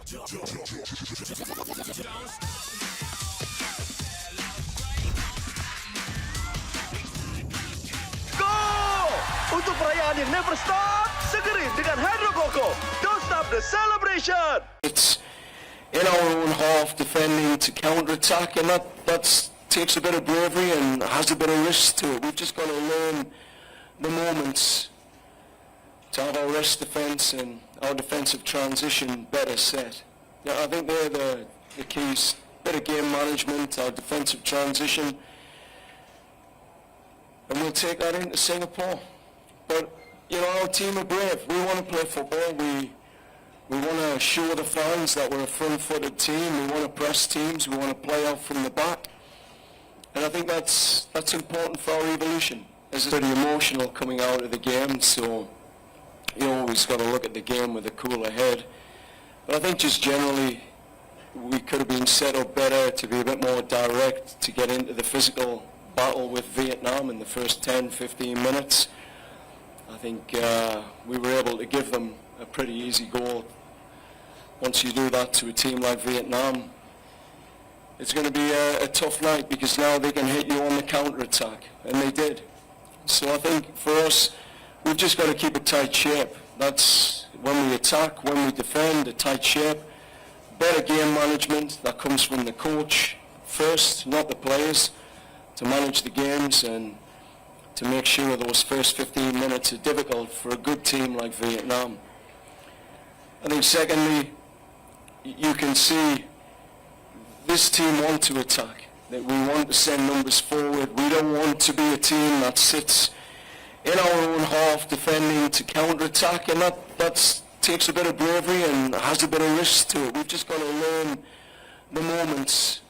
Untuk perayaan yang never stop, segerin dengan Hydro Coco. Don't stop the celebration. It's in our own half defending to counter-attack, and that takes a bit of bravery and has a bit of risk to it. We've just got to learn the moments to have our rest defence and our defensive transition better set. Yeah, I think they're the keys. Bit of game management, our defensive transition, and we'll take that into Singapore. But, you know, our team are brave. We want to play football. We want to show the fans that we're a front-footed team. We want to press teams. We want to play out from the back. And I think that's important for our evolution. It's pretty emotional coming out of the game, so you always got to look at the game with a cooler head. But I think just generally we could have been set up better to be a bit more direct, to get into the physical battle with Vietnam in the first 10-15 minutes. I think we were able to give them a pretty easy goal. Once you do that to a team like Vietnam, it's going to be a tough night, because now they can hit you on the counter-attack, and they did. So I think for us, we've just got to keep a tight shape. That's when we attack, when we defend, a tight shape. Better game management, that comes from the coach first, not the players, to manage the games and to make sure those first 15 minutes are difficult for a good team like Vietnam. I think secondly, you can see this team want to attack, that we want to send numbers forward. We don't want to be a team that sits in our own half defending to counter-attack, and that takes a bit of bravery and has a bit of risk to it. We've just got to learn the moments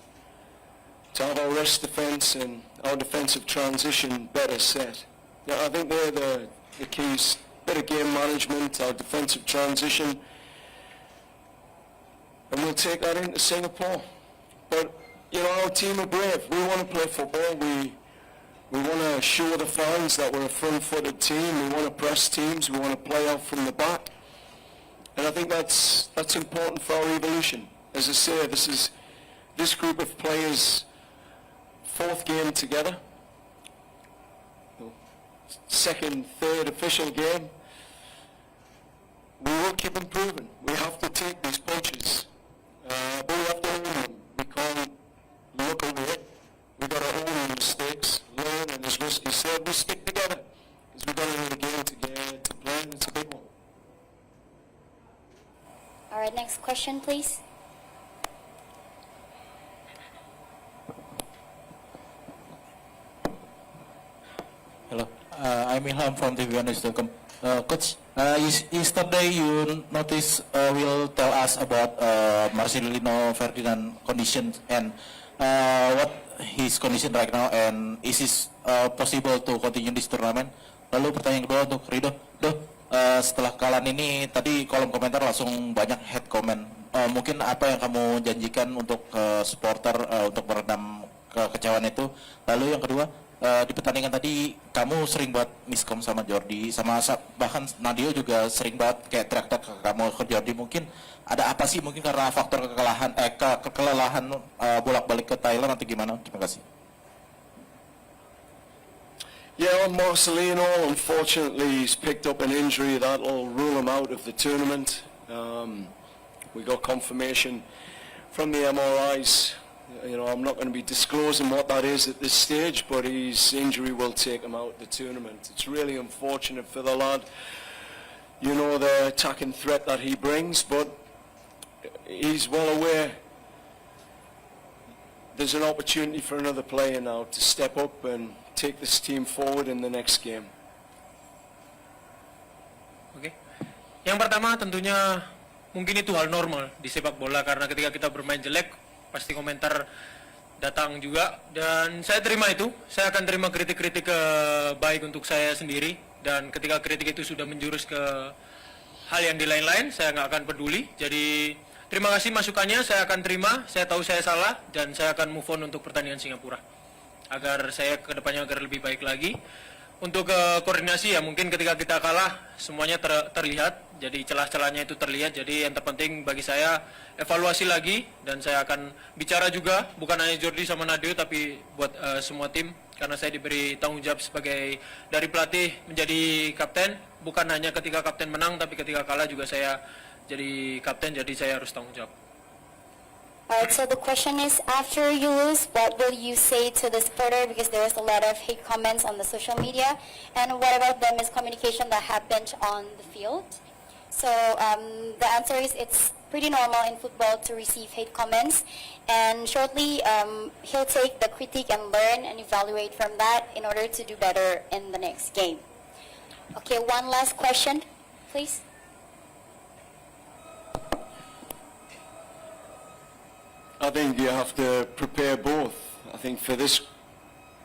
to have our rest defence and our defensive transition better set. Yeah, I think they're the keys. Bit of game management, our defensive transition, and we'll take that into Singapore. But, you know, our team are brave. We want to play football. We want to show the fans that we're a front-footed team. We want to press teams. We want to play out from the back. And I think that's important for our evolution. As I say, this group of players' fourth game together, second, third official game. We will keep improving. We have to take these punches, but we have to own them. We can't look away. We've got to own the mistakes, learn, and as Risky said, we stick together, because we've got another game to play, and it's a big one. All right, next question, please. Hello, I'm Ilham from tvnews.com. Coach, yesterday you noticed will tell us about Marcelino Ferdinand condition and what his condition right now, and is it possible to continue this tournament? Lalu pertanyaan kedua untuk Rido. Setelah kekalahan ini, tadi kolom komentar langsung banyak head comment. Mungkin apa yang kamu janjikan untuk supporter untuk meredam kekecewaan itu? Lalu yang kedua, di pertandingan tadi kamu sering buat miskom sama Jordi, sama bahkan Nadio juga sering banget kayak teriak-teriak ke kamu ke Jordi. Mungkin ada apa sih? Mungkin karena faktor kelelahan bolak-balik ke Thailand atau gimana? Terima kasih. Yeah, on Marcelino, unfortunately, he's picked up an injury that'll rule him out of the tournament. We got confirmation from the MRIs. You know, I'm not going to be disclosing what that is at this stage, but his injury will take him out of the tournament. It's really unfortunate for the lad. You know, the attacking threat that he brings, but he's well aware there's an opportunity for another player now to step up and take this team forward in the next game. Oke. Yang pertama tentunya mungkin itu hal normal di sepak bola, karena ketika kita bermain jelek pasti komentar datang juga, dan saya terima itu. Saya akan terima kritik-kritik baik untuk saya sendiri, dan ketika kritik itu sudah menjurus ke hal yang di lain-lain, saya nggak akan peduli. Jadi terima kasih masukannya, saya akan terima. Saya tahu saya salah, dan saya akan move on untuk pertandingan Singapura, agar saya kedepannya agar lebih baik lagi. Untuk koordinasi ya, mungkin ketika kita kalah semuanya terlihat, Jadi celah-celahnya itu terlihat. Jadi yang terpenting bagi saya evaluasi lagi, dan saya akan bicara juga bukan hanya Jordi sama Nadio tapi buat semua tim, karena saya diberi tanggung jawab sebagai dari pelatih menjadi kapten, bukan hanya ketika kapten menang tapi ketika kalah juga saya jadi kapten, jadi saya harus tanggung jawab. Alright, so the question is, after you lose, what will you say to the supporter? Because there was a lot of hate comments on the social media. And what about the miscommunication that happened on the field? So the answer is, it's pretty normal in football to receive hate comments. And shortly, he'll take the critique and learn and evaluate from that in order to do better in the next game. Okay, one last question, please. I think you have to prepare both. I think for this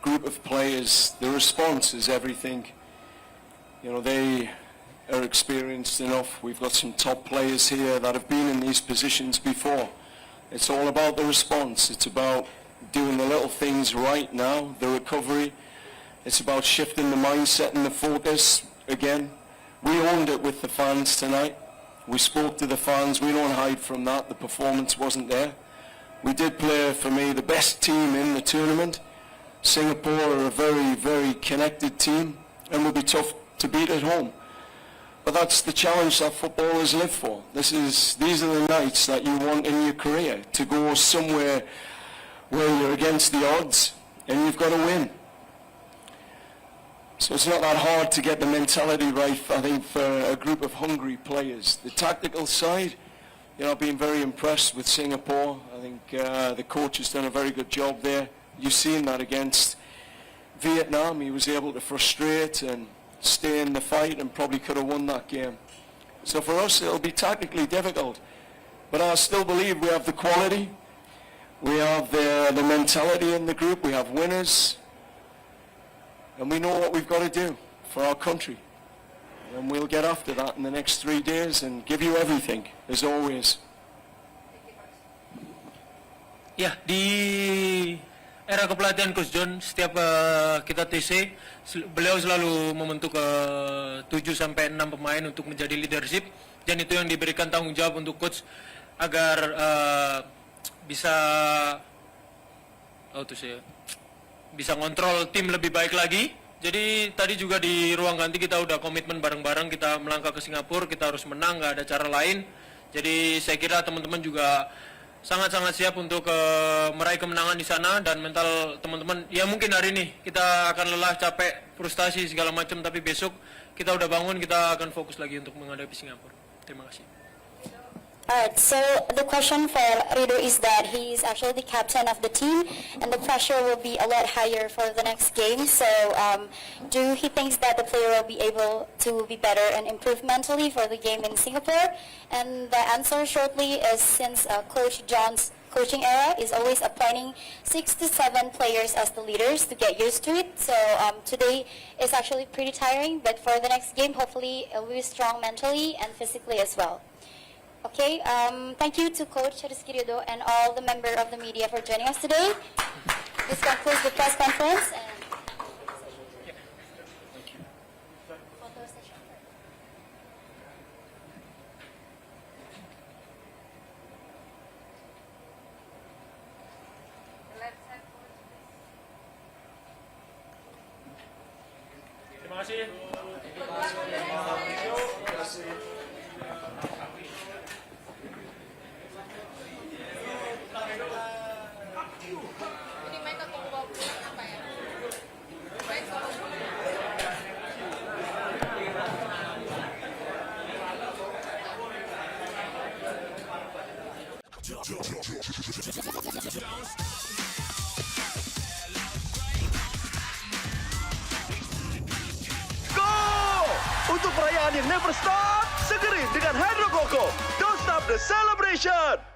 group of players, the response is everything. You know, they are experienced enough. We've got some top players here that have been in these positions before. It's all about the response. It's about doing the little things right now, the recovery. It's about shifting the mindset and the focus. Again, we owned it with the fans tonight. We spoke to the fans. We don't hide from that. The performance wasn't there. We did play, for me, the best team in the tournament. Singapore are a very, very connected team and will be tough to beat at home. But that's the challenge that footballers live for. These are the nights that you want in your career, to go somewhere where you're against the odds and you've got to win. So it's not that hard to get the mentality right, I think, for a group of hungry players. The tactical side, you know, I've been very impressed with Singapore. I think the coach has done a very good job there. You've seen that against Vietnam. He was able to frustrate and stay in the fight and probably could have won that game. So for us, it'll be tactically difficult. But I still believe we have the quality. We have the mentality in the group. We have winners. And we know what we've got to do for our country. And we'll get after that in the next 3 days and give you everything, as always. Ya, di era kepelatihan Coach John, setiap kita TC, beliau selalu membentuk 7-6 pemain untuk menjadi leadership, dan itu yang diberikan tanggung jawab untuk coach agar bisa bisa ngontrol tim lebih baik lagi. Jadi tadi juga di ruang ganti kita udah komitmen bareng-bareng, kita melangkah ke Singapura, kita harus menang, nggak ada cara lain. Jadi saya kira teman-teman juga sangat-sangat siap untuk meraih kemenangan di sana, dan mental teman-teman, ya mungkin hari ini kita akan lelah, capek, frustasi segala macam, tapi besok kita udah bangun, kita akan fokus lagi untuk menghadapi Singapura. Terima kasih. Alright, so the question for Rido is that he is actually the captain of the team, and the pressure will be a lot higher for the next game. So, do he thinks that the player will be able to be better and improve mentally for the game in Singapore? And the answer shortly is, since Coach John's coaching era is always appointing 6 to 7 players as the leaders to get used to it. So today is actually pretty tiring, but for the next game, hopefully it will be strong mentally and physically as well. Okay, thank you to Coach Rizky Ridho and all the members of the media for joining us today. This concludes the press conference. And photo session. Terima kasih. Untuk perayaan yang never stop, segerin dengan Hydro Coco. Don't stop the celebration!